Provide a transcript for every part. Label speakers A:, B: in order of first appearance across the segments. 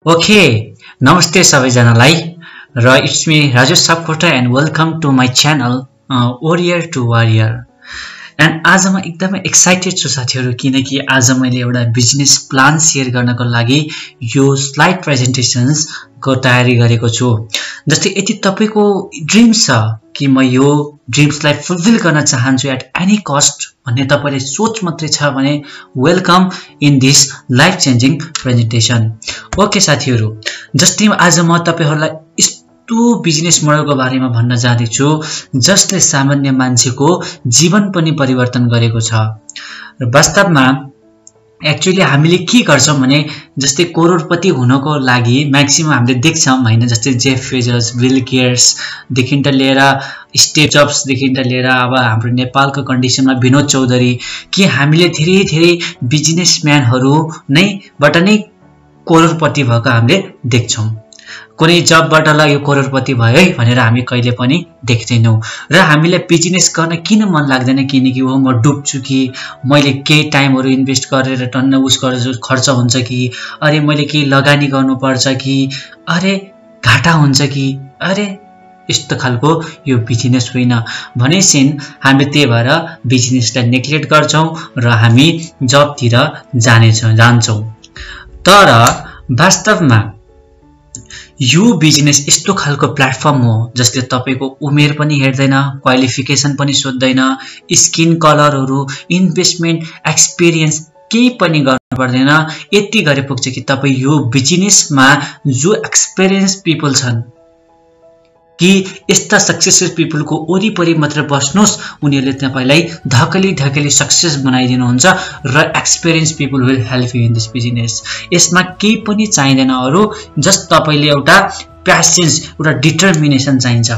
A: Okay, नमस्ते सबैजनालाई र it's me Rajesh Sapkota and welcome to my channel warrior to warrior. And आज म एकदमै एक्साइटेड छु साथीहरू, किनकि आज मैले एउटा बिजनेस प्लान सेयर गर्नको लागि यो स्लाइड प्रेजेन्टेसन्सको तयारी गरेको छु। जस्तै यदि तपाईको ड्रिम छ कि म यो ड्रिम्सलाई फुलफिल गर्न चाहन्छु एट एनी कस्ट भन्ने तपाईले सोच मात्रै छ भने welcome in this life changing presentation. Okay साथीहरू, जस्तै आज म तपाईहरुलाई यस्तो बिजनेस मोडलको बारेमा भन्न जाँदैछु जसले सामान्य मान्छेको जीवन पनि परिवर्तन गरेको छ। र वास्तवमा एक्चुअली हामीले के गर्छौं भने जस्तै करोडपति हुनको लागि म्याक्सिमम हामीले देख्छौं हैन, जस्तै जेफ बेजोस, बिल गेट्स देखि त लिएर स्टिभ जब्स देखि त लिएर अब हाम्रो नेपालको कन्डिसनमा विनोद चौधरी कि हामीले धेरै बिजनेसम्यानहरु नै बाट नै करोडपति भएको हामीले देख्छौं। कुनै जबबाट ल यो करोडपति भयो है भनेर हामी कहिले पनि देख्दैनौं। र हामीलाई बिजनेस गर्न किन मन लाग्दैन, किनकि हो म डुब्छु कि मैले केही टाइमहरु इन्भेस्ट गरेर टन्न उस गरेर खर्च हुन्छ कि अरे मैले केही लगानी गर्नुपर्छ कि अरे घाटा हुन्छ कि अरे यस्तो खालको यो बिजनेस होइन भनेसिन हामीले त्यही भएर बिजनेसलाई नेग्लेक्ट गर्छौं र हामी जबतिर जान्छौं। तर वास्तवमा यो बिजनेस यस्तो खालको प्लेटफर्म हो जसले तपाईको उमेर पनि हेर्दैन, क्वालिफिकेसन पनि सोध्दैन, स्किन कलरहरु, इन्भेस्टमेन्ट एक्सपीरियन्स केही पनि गर्नु पर्दैन। यति गरे पुग्छ कि तपाई यो बिजनेसमा जो एक्सपीरियन्स पिपल छन् कि यस्ता सक्सेसफुल पिपलको वरिपरि मात्र बस्नुस्, उनीहरुले तपाईलाई धकेली सक्सेस बनाइदिनुहुन्छ र experience people will help you in this business. यसमा केही पनि चाहिदैन अरु, जस्ट तपाईले एउटा प्याशन्स, एउटा डिटरमिनेसन चाहिन्छ।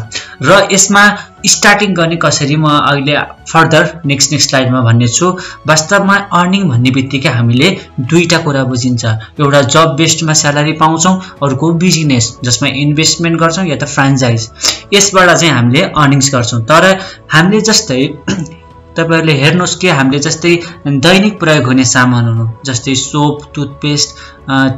A: र यसमा स्टार्टिङ गर्ने कसरी म अहिले फर्दर नेक्स्ट स्लाइडमा भन्ने छु। वास्तवमा अर्निङ भन्ने बित्तिकै हामीले दुईटा कुरा बुझिन्छ, एउटा जब बेस्डमा स्यालेरी पाउँछौं, अर्को बिजनेस जसमा इन्भेस्टमेन्ट गर्छौं या त फ्र्यान्चाइज, यसबाट चाहिँ हामीले अर्निङ्स गर्छौं। तर हामीले जस्तै तपाईहरुले हेर्नुस् कि हामीले जस्तै दैनिक प्रयोग हुने सामानहरु जस्तै सोप, टुथपेस्ट,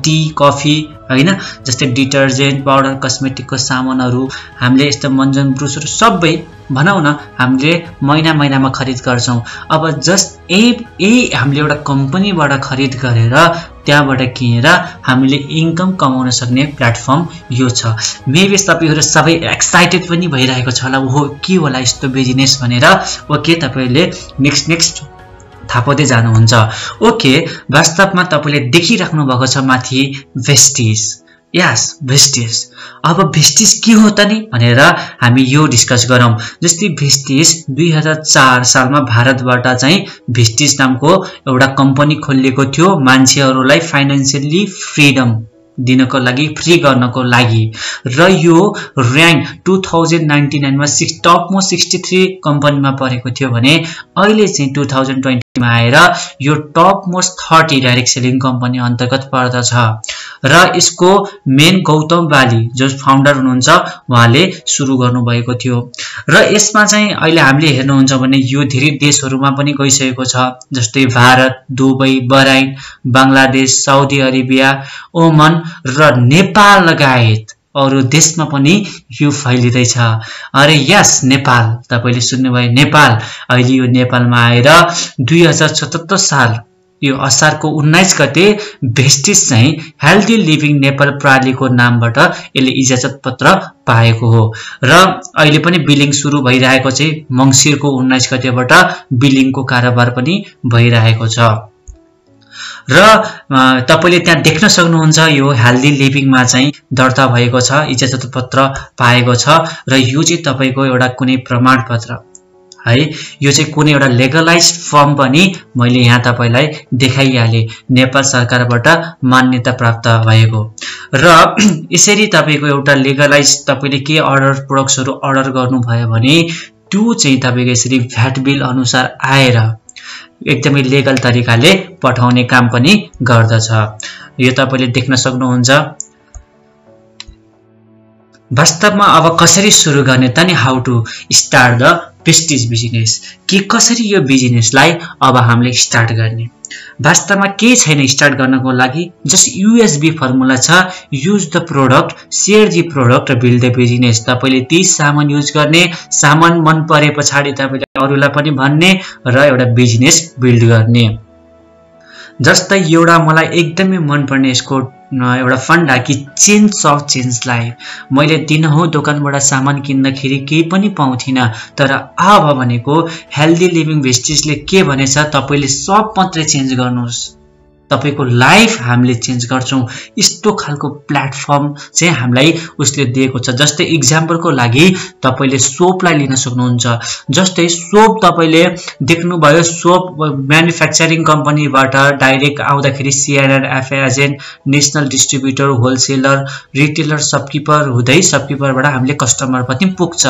A: टी, कफी हैन, जस्तै डिटर्जेन्ट, पाउडर, कस्मेटिकको सामानहरु हामीले यस्तो मञ्जन ब्रुसहरु सबै भनौं न हामीले महिनामा खरिद गर्छौं। अब जस्ट हामीले एउटा कम्पनीबाट खरिद गरेर त्यहाँबाट किनेर हामीले इन्कम कमाउन सक्ने प्लेटफर्म यो छ। मेबी तपाईहरु सबै एक्साइटेड पनि भइरहेको छ होला, ओहो के होला यस्तो बिजनेस भनेर। ओके, तपाईहरुले नेक्स्ट थापाउँदै जानुहुन्छ। ओके, वास्तवमा तपाईले देखिराख्नु भएको छ माथि भेस्टिज। यस, भेस्टिज। अब भेस्टिज के हो त नि भनेर हामी यो डिस्कस गरौं। जस्तै भेस्टिज 2004 सालमा भारतबाट चाहिँ भेस्टिज नामको एउटा कम्पनी खोलिएको थियो मान्छेहरुलाई फाइनान्शियली फ्रीडम दिनको लागि, फ्री गर्नको लागि। र यो र्याङ्क 2099 मा टप मोस्ट 63 कम्पनीमा परेको थियो भने अहिले चाहिँ 2020 मा आएर यो top most 30 direct selling company अन्तर्गत पर्दछ। र यसको मेन गौतम बाली जो फाउन्डर हुनुहुन्छ उहाँले सुरु गर्नु भएको थियो। र यसमा चाहिँ अहिले हामीले हेर्नुहुन्छ भने यो धेरै देशहरुमा पनि गइसकेको छ, जस्तै Bharat, Dubai, Bahrain, Bangladesh, Saudi Arabia, Oman र नेपाल लगायत अरु देशमा पनि यो फैलिदैछ। अरे यस, नेपाल, तपाईले सुन्नुभयो नेपाल। अहिले यो नेपालमा आएर 2077 साल यो असारको 19 गते भेस्टिज चाहिँ हेल्दी लिभिङ नेपाल प्रणालीको नामबाट यसले इजाजत पत्र पाएको हो। र अहिले पनि बिलिङ सुरु भइरहेको चाहिँ मंसिरको 19 गतेबाट बिलिङको कारोबार पनि भइरहेको छ। र तपाईले त्यहाँ देख्न सक्नुहुन्छ यो हेल्दी लिभिङमा चाहिँ दर्ता भएको छ, इजाजत पत्र पाएको छ। र यो चाहिँ तपाईको एउटा कुनै प्रमाणपत्र है, यो चाहिँ कुनै एउटा लेगलाइज्ड फर्म पनि मैले यहाँ तपाईलाई देखाइहाले, नेपाल सरकारबाट मान्यता प्राप्त भएको। र यसरी तपाईको एउटा लेगलाइज तपाईले के प्रोडक्ट्सहरु अर्डर गर्नुभयो भने त्यो चाहिँ तपाईको यसरी भ्याट बिल अनुसार आएर एकदमै लेगल तरिकाले पठाउने काम पनि गर्दछ। यो तपाईले देख्न सक्नुहुन्छ। वास्तवमा अब कसरी सुरु गर्ने त नि how to start the Vestige business कि कसरी यो बिजनेसलाई अब हामीले स्टार्ट गर्ने वास्तवमा केही छैन स्टार्ट गर्नको लागि जस्ट यूएसबी फर्मुला छ use the product share the product र बिल्ड द बिजनेस तपाईले ती सामान युज गर्ने सामान मन परे पछाडी तपाईले अरूलाई पनि भन्ने र एउटा बिजनेस बिल्ड गर्ने जस्तै एउटा मलाई एकदमै मन पर्ने यसको एउटा फन्डा कि चेन्ज अफ चेन्ज लाइफ मैले दिनहुँ दोकानबाट सामान किन्दाखेरि केही पनि पाउँथिन तर अब भनेको हेल्दी लिभिङ भेस्टिजले के भनेछ तपाईले सब मात्रै चेन्ज गर्नुहोस् तपाईको लाइफ हामीले चेन्ज गर्छौं यस्तो खालको प्लेटफर्म चाहिँ हामीलाई उसले दिएको छ जस्तै एक्जाम्पलको लागि तपाईले सोपलाई लिन सक्नुहुन्छ जस्तै सोप तपाईले देख्नुभयो सोप म्यानुफ्याक्चरिङ कम्पनीबाट डाइरेक्ट आउँदाखेरि सीएनआर एफएजेन national distributor wholesaler retailer shopkeeper हुँदै शपकिपरबाट हामीले कस्टमर पनि पुग्छ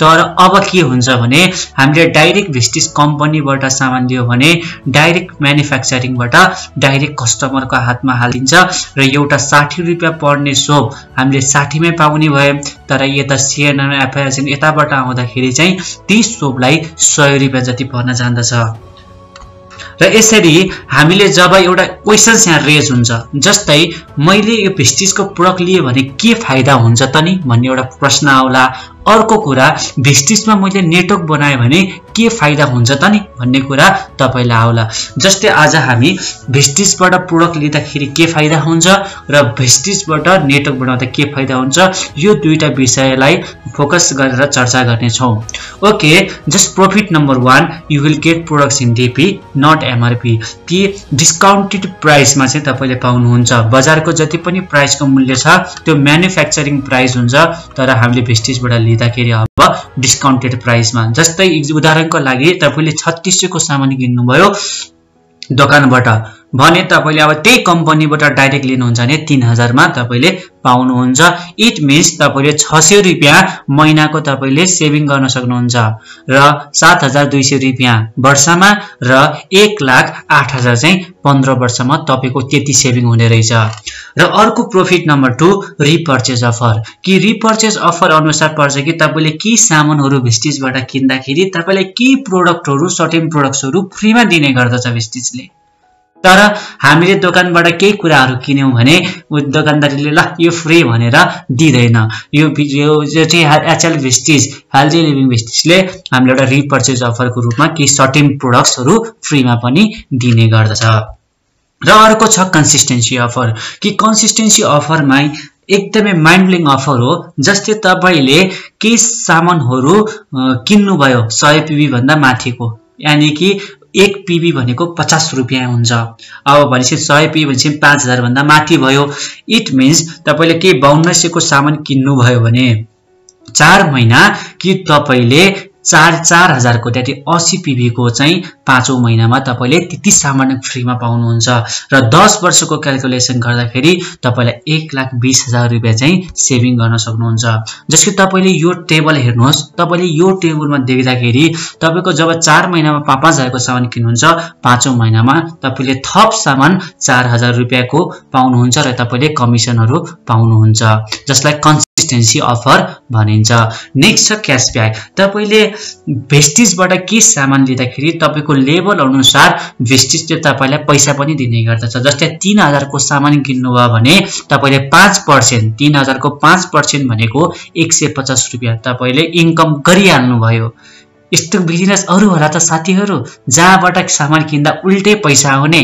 A: तर अब के हुन्छ भने हामीले डाइरेक्ट भेस्टिज कम्पनीबाट सामान लियो भने डाइरेक्ट म्यानुफ्याक्चरिङबाट डाइरेक्ट कस्टमरको हातमा हालिन्छ र एउटा 60 रुपैयाँ पर्ने सोप हामीले 60 मै पाउने भए तर यता सीएनआर एफएजेन यताबाट आउँदाखेरि चाहिँ 30 सोपलाई 100 रुपैयाँ जति पर्न जान्दछ र यसरी हामीले जब एउटा क्वेशन्स यहाँ रेज हुन्छ जस्तै मैले यो भेस्टिजको प्रोडक्ट लिए भने के फाइदा हुन्छ त नि भन्ने एउटा प्रश्न आउला अर्को कुरा भेस्टिजमा मैले नेटवर्क बनाए भने के फाइदा हुन्छ त नि भन्ने कुरा तपाईलाई आउला जस्तै आज हामी भेस्टिजबाट प्रोडक्ट लिँदाखेरि के फाइदा हुन्छ र भेस्टिजबाट नेटवर्क बनाउँदा के फाइदा हुन्छ यो दुईटा विषयलाई फोकस गरेर चर्चा गर्ने छौं okay just profit number 1 you will get products in DP not MRP कि डिस्काउन्टेड प्राइसमा चाहिँ तपाईले पाउनुहुन्छ बजारको जति पनि प्राइसको मूल्य छ त्यो म्यानुफ्याक्चरिङ प्राइस हुन्छ तर हामीले भेस्टिजबाट लिँदाखेरि अब डिस्काउन्टेड प्राइसमा जस्तै उदाहरणको लागि तपाईले 3600 को सामान किन्नुभयो दोकानबाट भने तपाईले अब त्यही कम्पनीबाट डाइरेक्ट लिनुहुन्छ भने 3000 मा तपाईले पाउनुहुन्छ इट मीन्स तपाईले 600 रुपैयाँ महिनाको तपाईले सेभिङ गर्न सक्नुहुन्छ र 7200 रुपैयाँ वर्षमा र 1,08,000 चाहिँ 15 वर्षमा तपाईको त्यति सेभिङ हुने रहेछ र अर्को प्रॉफिट नम्बर 2 रिपर्चेज अफर कि रिपर्चेज अफर अनुसार पर्छ कि तपाईले के सामानहरु भेस्टिजबाट किन्दाखेरि तपाईलाई के प्रोडक्टहरु सर्टेन प्रोडक्ट्सहरु फ्रीमा दिने गर्दछ भेस्टिजले तर हामीले दोकानबाट केही कुराहरु किन्यौं भने दोकानदारले ल यो फ्री भनेर दिदैन यो चाहिँ एचएल भेस्टिज हेल्दी लिभिङ भेस्टिजले हामीले एउटा रिपर्चेज अफरको रूपमा केही सर्टेन प्रोडक्ट्सहरु फ्रीमा पनि दिने गर्दछ र अर्को छ कन्सिस्टेन्सी अफर कि कन्सिस्टेन्सी अफरमा एकदमै माइन्ड ब्लोइङ अफर हो जस्तै तपाईले केही सामानहरु किन्नु भयो 100 पीबी भन्दा माथिको यानी कि 1 पीबी भनेको 50 रुपैयाँ हुन्छ अब भनेपछि 100 पीबी भनेपछि 5000 भन्दा माथि भयो इट मीन्स तपाईले के 5200 को सामान किन्नु भयो भने 4 महिना कि तपाईले 4000 को त्यति 80 पीबी को चाहिँ 5औं महिनामा तपाईले त्यति सामान फ्रीमा पाउनुहुन्छ र 10 वर्षको क्याल्कुलेसन गर्दाखेरि तपाईलाई 1,20,000 रुपैयाँ चाहिँ सेभिङ गर्न सक्नुहुन्छ जसको तपाईले यो टेबल हेर्नुहोस् तपाईले यो टेबलमा देख्दाखेरि तपाईको जब 4 महिनामा 5000 को सामान किन्नुहुन्छ 5औं महिनामा तपाईले थप सामान 4000 रुपैयाँ को पाउनुहुन्छ र तपाईले कमिसनहरु पाउनुहुन्छ जसलाई कन्सिस्टेन्सी अफर भनिन्छ नेक्स्ट छ क्याशब्याक तपाईले भेस्टिजबाट के सामान लिँदाखेरि तपाईको लेभल अनुसार भेस्टिजले तपाईलाई पैसा पनि दिने गर्दछ जस्तै 3000 को सामान किन्नुभयो भने तपाईले 5% 3000 को 5% भनेको 150 रुपैयाँ तपाईले इन्कम गरिहाल्नु भयो यस्तो बिजनेस अरु होला त साथीहरु जहाँबाट सामान किन्दा उल्टै पैसा आउने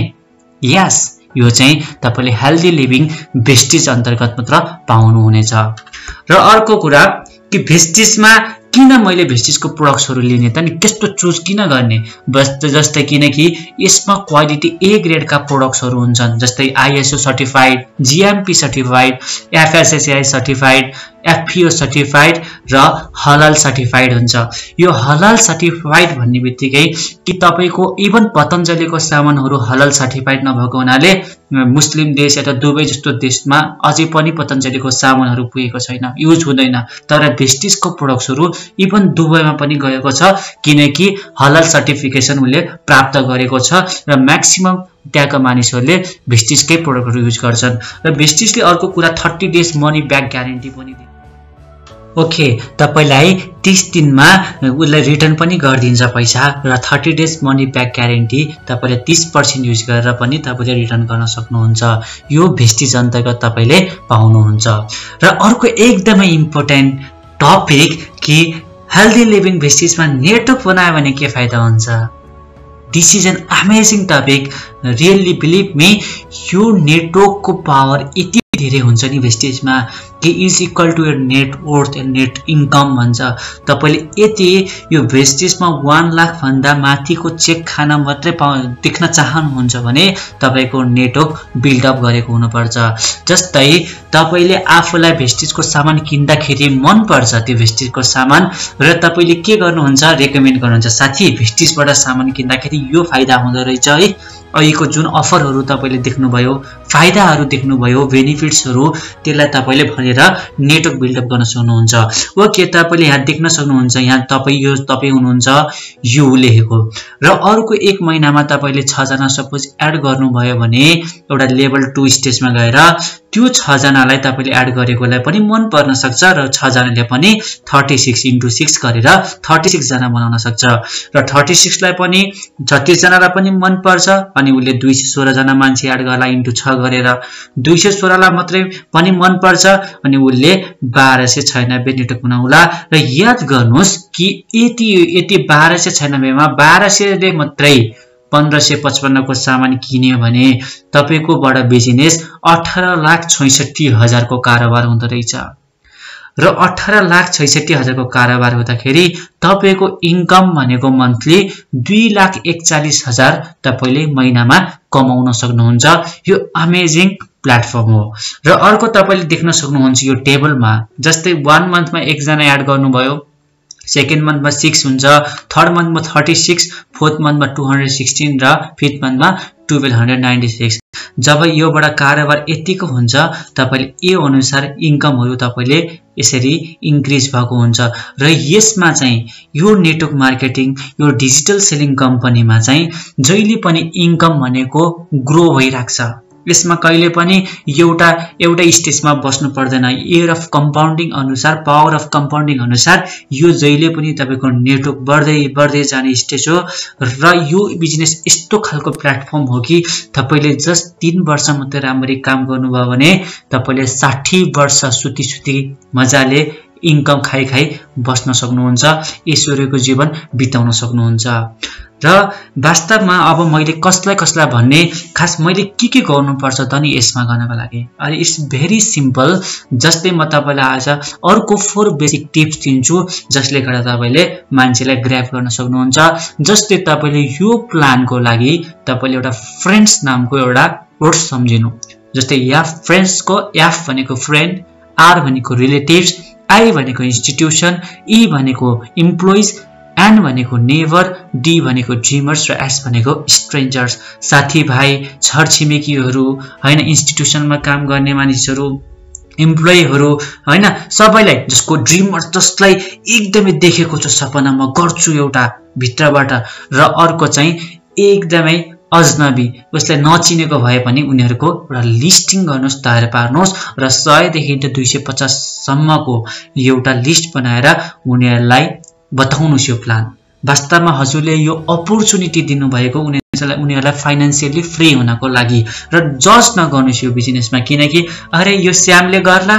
A: यस यो चाहिँ तपाईले हेल्दी लिभिङ भेस्टिज अन्तर्गत मात्र पाउनु हुनेछ र अर्को कुरा कि भेस्टिजमा किन मैले भेस्टिजको प्रोडक्ट्सहरु लिने त नि त्यस्तो चुज किन गर्ने जस्तै किनकि यसमा क्वालिटी ए ग्रेडका प्रोडक्ट्सहरु हुन्छन् जस्तै ISO certified GMP certified FSSI certified FPO certified र हलाल सर्टिफाइड हुन्छ यो हलाल सर्टिफाइड भन्ने बित्तिकै कि तपाईको इभन पतञ्जलिको सामानहरु हलाल सर्टिफाइड नभएको हुनाले मुस्लिम देश या दुबई जस्तो देशमा अझै पनि पतञ्जलिको सामानहरु पुगेको छैन युज हुँदैन तर भेस्टिजको प्रोडक्ट्सहरु इभन दुबईमा पनि गएको छ किनकि हलाल सर्टिफिकेसन उले प्राप्त गरेको छ र म्याक्सिमम त्यहाँका मानिसहरुले भेस्टिजकै प्रोडक्टहरु युज गर्छन् र भेस्टिजले अर्को कुरा 30 डेज मनी ब्याक ग्यारेन्टी पनि दिन्छ ओके, तपाईलाई 30 दिनमा उसलाई रिटर्न पनि गरिदिन्छ पैसा र 30 डेज मनी ब्याक ग्यारेन्टी तपाईले 30% युज गरेर पनि तपाईले रिटर्न गर्न सक्नुहुन्छ। यो भेस्टिज अन्तर्गत तपाईले पाउनुहुन्छ। र अर्को एकदमै इम्पोर्टेन्ट टपिक कि हेल्दी लिभिङ भेस्टिजमा नेटवर्क बनायो भने के फाइदा हुन्छ। This is an amazing topic. Really believe me, यो नेटवर्कको पावर यति धेरै हुन्छ नि भेस्टिजमा कि is equal to your net worth and net income भन्छ। तपाईले यति यो भेस्टिजमा 1 लाख भन्दा माथिको चेक खान मात्रै देख्न चाहनुहुन्छ भने तपाईको नेटवर्क बिल्डअप गरेको हुनुपर्छ। जस्तै तपाईले आफूलाई भेस्टिजको सामान किन्दाखेरि मन पर्छ त्यो भेस्टिजको सामान र तपाईले के गर्नुहुन्छ, रेकमेन्ड गर्नुहुन्छ, साथी भेस्टिजबाट सामान किन्दाखेरि यो फाइदा हुँदो रहेछ है। अहिलेको जुन अफरहरू तपाईले देख्नुभयो, फाइदाहरू देख्नुभयो, बेनिफिट्सहरू, त्यसलाई तपाईले भनेर नेटवर्क बिल्डअप गर्न सक्नुहुन्छ। ओके, तपाईले यहाँ देख्न सक्नुहुन्छ, यहाँ तपाई हुनुहुन्छ यु लेखेको र अर्को 1 महिनामा तपाईले 6 जना सपोज एड गर्नुभयो भने एउटा लेभल 2 स्टेजमा गएर त्यो 6 जनालाई तपाईले एड गरेकोलाई पनि मन पर्न सक्छ र 6 जनाले पनि 36 × 6 गरेर 36 जना बनाउन सक्छ र 36 लाई पनि 36 जनालाई पनि मन पर्छ अनि उले 216 जना मान्छे एड गर्ला × 6 गरेर 216 लाई मात्रै पनि मन पर्छ अनि उले 1296 नेटवर्क बनाउला। र याद गर्नुस् कि यति 1296 मा 1200 ले मात्रै 1555 को सामान किन्यो भने तपाईको बडा बिजनेस 18,66,000 को कारोबार हुँदो रहेछ र 18,66,000 को कारोबार हुँदाखेरि तपाईको इन्कम भनेको मन्थली 2,41,000 तपाईले महिनामा कमाउन सक्नुहुन्छ। यो अमेजिङ प्लेटफर्म हो। र अर्को तपाईले देख्न सक्नुहुन्छ यो टेबलमा, जस्तै 1 मन्थमा 1 जना एड गर्नुभयो, सेकेन्ड मन्थमा 6 हुन्छ, थर्ड मन्थमा 36, फोर्थ मन्थमा 216 र फिफ्थ मन्थमा 1296। जब योबाट कारोबार यतिको हुन्छ तपाईले ए अनुसार इन्कमहरु तपाईले यसरी इन्क्रिज भएको हुन्छ। र यसमा चाहिँ यो नेटवर्क मार्केटिङ, यो डिजिटल सेलिङ कम्पनीमा चाहिँ जहिले पनि इन्कम भनेको ग्रो भइराख्छ। यसमा कहिले पनि एउटा स्टेजमा बस्नु पर्दैन। इयर अफ कम्पाउन्डिङ अनुसार, पावर अफ कम्पाउन्डिङ अनुसार यो जहिले पनि तपाईको नेटवर्क बढ्दै जाने स्टेज हो। र यो बिजनेस यस्तो खालको प्लेटफर्म हो कि तपाईले जस्ट 3 वर्ष मात्र राम्ररी काम गर्नुभयो भने तपाईले 60 वर्ष सुती मजाले इन्कम खाइ बस्न सक्नुहुन्छ, ऐश्वर्यको जीवन बिताउन सक्नुहुन्छ। र वास्तवमा अब मैले कसलाई भन्ने, खास मैले के गर्नुपर्छ त नि यसमा गर्नको लागि। अनि इट्स भेरी सिम्पल। जस्तै म तपाईलाई आज अर्को 4 बेसिक टिप्स दिन्छु जसले गर्दा तपाईले मान्छेलाई ग्र्याब गर्न सक्नुहुन्छ। जस्तै तपाईले यो प्लानको लागि तपाईले एउटा फ्रेन्ड्स नामको एउटा वर्ड सम्झिनु। जस्तै या फ्रेन्ड्सको एफ भनेको फ्रेन्ड, आर भनेको रिलेटिभ्स, आई भनेको इन्स्टिट्युसन, ई भनेको इम्प्लोइज, एन भनेको नेबर, डी भनेको ड्रिमर्स र एस भनेको स्ट्रेन्जर्स। साथीभाइ, छरछिमेकीहरू हैन, इन्स्टिट्युसनमा काम गर्ने मानिसहरू, इम्प्लोइहरू हैन, सबैलाई जसको ड्रिमर्स, जसलाई एकदमै देखेको छ सपना म गर्छु एउटा भित्रबाट, र अर्को चाहिँ एकदमै अजनबी, उसलाई नचिनेको भए पनि उनीहरुको एउटा लिस्टिङ गर्नुस्, तयार पार्नुस् र 100 देखि 250 सम्मको एउटा लिस्ट बनाएर उनीहरुलाई बताउनुस् यो प्लान। वास्तवमा हजुरले यो अपर्चुनिटी दिनुभएको उनीहरुलाई फाइनान्शियली फ्री हुनको लागि। र जज नगर्नुस् यो बिजनेसमा, किनकि अरे यो श्यामले गर्ला,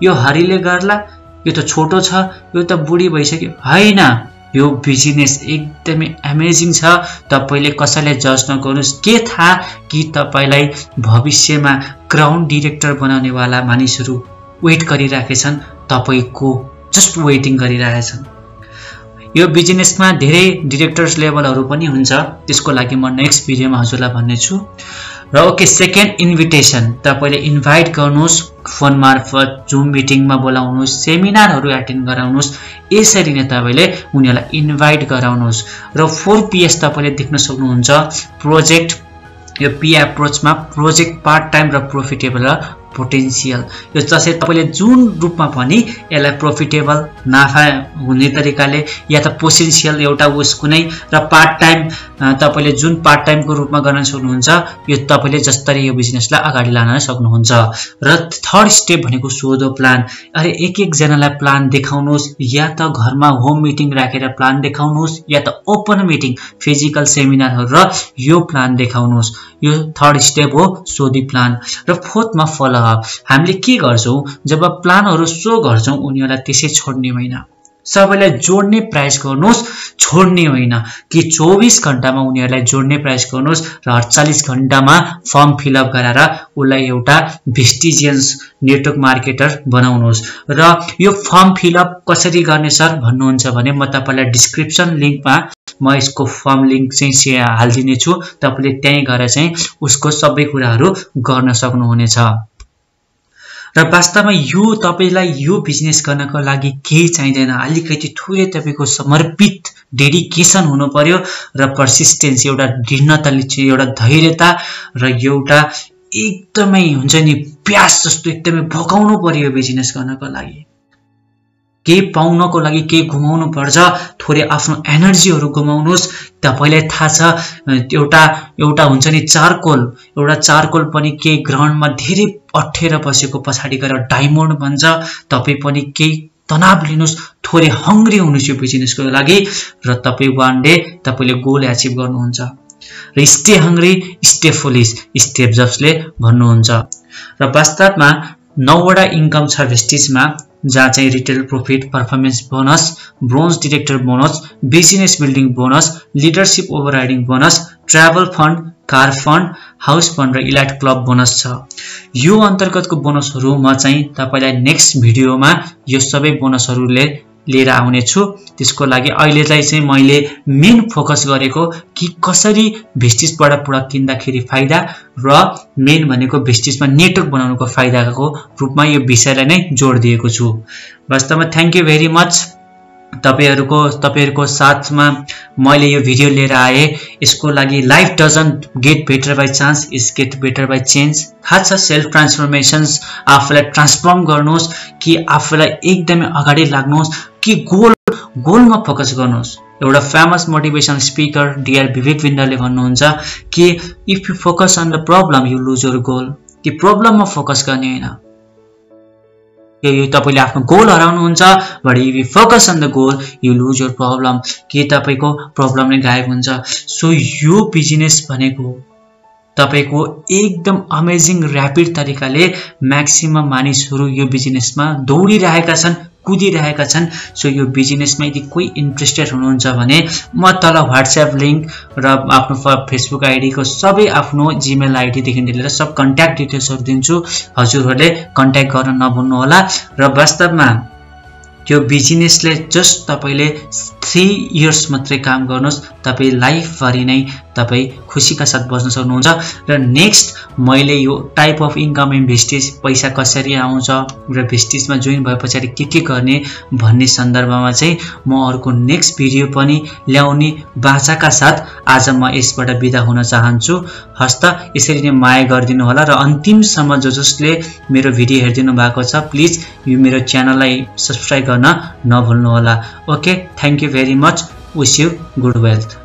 A: यो हरिले गर्ला, यो त छोटो छ, यो त बुढी भइसक्यो, हैन। यो बिजनेस एकदमै अमेजिङ छ। तपाईले कसैलाई जज नगर्नुस्। के थाहा कि तपाईलाई भविष्यमा क्राउन डाइरेक्टर बनाउने वाला मानिसहरू वेट गरिराखेछन्, तपाईको जस्ट वेटिङ गरिरहेछन्। यो बिजनेसमा धेरै डाइरेक्टर्स लेभलहरु पनि हुन्छ, त्यसको लागि म नेक्स्ट भिडियोमा हजुरलाई भन्ने छु। र ओके, सेकेन्ड इन्भिटेसन, तपाईले इन्भाइट गर्नुस्, फोन मार्फत, जुम मिटिङमा बोलाउनुस्, सेमिनारहरु एटेन्ड गराउनुस्, यसरी नै तपाईले उनीहरुलाई इन्भाइट गराउनुस्। र 4PS तपाईले देख्न सक्नुहुन्छ प्रोजेक्ट। यो पी एप्रोचमा प्रोजेक्ट पार्ट टाइम र प्रॉफिटेबल र पोटेन्सियल। यो जस्तै तपाईले जुन रूपमा पनि यसलाई प्रॉफिटेबल नाफा हुने तरिकाले या त पोटेन्सियल एउटा उस कुनै र पार्ट टाइम तपाईले जुन पार्ट टाइमको रूपमा गर्न सक्नुहुन्छ यो तपाईले जस्तै यो बिजनेसलाई अगाडि लान सक्नुहुन्छ। र थर्ड स्टेप भनेको सोधो प्लान। अरे एक जनालाई प्लान देखाउनुहोस् या त घरमा होम मिटिङ राखेर प्लान देखाउनुहोस् या त ओपन मिटिङ फिजिकल सेमिनारहरु र यो प्लान देखाउनुहोस्। यो थर्ड स्टेप हो सोधी प्लान। र फोर्थमा फलो अप। हामीले के गर्छौं जब प्लानहरु सो गर्छौं उनीहरुलाई त्यसै छोड्ने होइन, सबैलाई जोड्ने प्रयास गर्नुहोस्, छोड्ने होइन। कि 24 घण्टामा उनीहरुलाई जोड्ने प्रयास गर्नुहोस् र 48 घण्टामा फर्म फिलअप गराएर उलाई एउटा भेस्टिजियन्स नेटवर्क मार्केटर बनाउनुहोस्। र यो फर्म फिलअप कसरी गर्ने सर भन्नुहुन्छ भने म तपाईलाई डिस्क्रिप्सन लिंकमा म यसको फर्म लिंक चाहिँ हाल्दिने छु, तपाईले त्यही गएर चाहिँ उसको सबै कुराहरु गर्न सक्नुहुनेछ। र वास्तवमा यो तपाईलाई यो बिजनेस गर्नको लागि केही चाहिदैन, अलिकति थोरै तपाईको समर्पित डेडिकेसन हुनु पर्यो र पर्सिस्टेन्स एउटा दृढता, एउटा धैर्यता र एउटा एकदमै हुन्छ नि प्यास जस्तो एकदमै भगाउनु पर्यो बिजनेस गर्नको लागि। के पाउनको लागि के गुमाउनु पर्छ, थोरै आफ्नो एनर्जीहरु गुमाउनुस्। तपाईलाई थाहा छ एउटा हुन्छ नि चारकोल पनि के ग्राउन्डमा धेरै अठेर बसेको पछाडी गएर डायमन्ड बन्छ। तपाई पनि केही तनाव लिनुस्, थोरै हंग्री हुनुस् यो बिजनेसको लागि र तपाई वान डे तपाईले गोल अचिभ गर्नुहुन्छ। र stay hungry stay foolish Steve जब्सले भन्नुहुन्छ। र वास्तवमा 9 वटा इन्कम छ भेस्टिजमा, जहाँ चाहिँ retail profit, performance bonus, bronze director bonus, business building bonus, leadership overriding bonus, travel fund, car fund, house fund र इलाइट क्लब बोनस छ। यो अन्तर्गतको बोनसहरु म चाहिँ तपाईलाई नेक्स्ट भिडियोमा यो सबै बोनसहरुले लिएर आउने छु। त्यसको लागि अहिले चाहिँ मैले मेन फोकस गरेको कि कसरी भेस्टिजबाट प्रोडक्ट किन्दाखेरि फाइदा र मेन भनेको भेस्टिजमा नेटवर्क बनाउनुको फाइदाको रूपमा यो विषयलाई नै जोड दिएको छु। वास्तवमा थ्यांक यू भेरी मच। तपाईहरुको साथमा मैले यो भिडियो लिएर आए। यसको लागि life doesn't get better by chance, is get better by change. थाहा छ सेल्फ ट्रान्सफर्मेशन्स, आफूलाई ट्रान्सफर्म गर्नुहोस् कि आफूलाई एकदमै अगाडि लाग्नुहोस् कि गोलमा फोकस गर्नुहोस्। एउटा famous motivation speaker DR Vivek विन्दरले भन्नुहुन्छ कि if you focus on the problem you lose your goal. कि प्रब्लममा फोकस गर्ने हैन, यो तपाईले आफ्नो गोल हराउनुहुन्छ, but if you focus on the goal you lose your problem. कि तपाईको प्रब्लम नै गायब हुन्छ। सो यो बिजनेस भनेको तपाईको एकदम अमेजिङ र्यापिड तरिकाले म्याक्सिमम मानिसहरु यो बिजनेसमा दौडिरहेका छन्, कुदिरहेका छन्। सो यो बिजनेसमा यदि कोही इन्ट्रेस्टेड हुनुहुन्छ भने म तल व्हाट्सएप लिंक र आफ्नो फेसबुक आईडी को सबै आफ्नो जीमेल आईडी देखि लिएर सब कन्ट्याक्ट डिटेल्सहरु दिन्छु, हजुरहरुले कन्ट्याक्ट गर्न नभुल्नु होला। र वास्तवमा त्यो बिजनेसले जस्ट तपाईले 3 इयर्स मात्रै काम गर्नुस्, तपाई लाइफ भरि नै तपाई खुशीका साथ बस्न सक्नुहुन्छ। र नेक्स्ट मैले यो type of income in Vestige, पैसा कसरी आउँछ र भेस्टिजमा जोइन भएपछि के गर्ने भन्ने सन्दर्भमा चाहिँ म अर्को नेक्स्ट भिडियो पनि ल्याउने बाचाका साथ आज म यसबाट बिदा हुन चाहन्छु। हस्त यसरी नै माया गर्दिनु होला र अन्तिमसम्म जसले मेरो भिडियो हेर्दिनु भएको छ प्लिज यो मेरो च्यानललाई सब्स्क्राइब गर्न नभुल्नु होला। Okay, thank you very much. Wish you good wealth.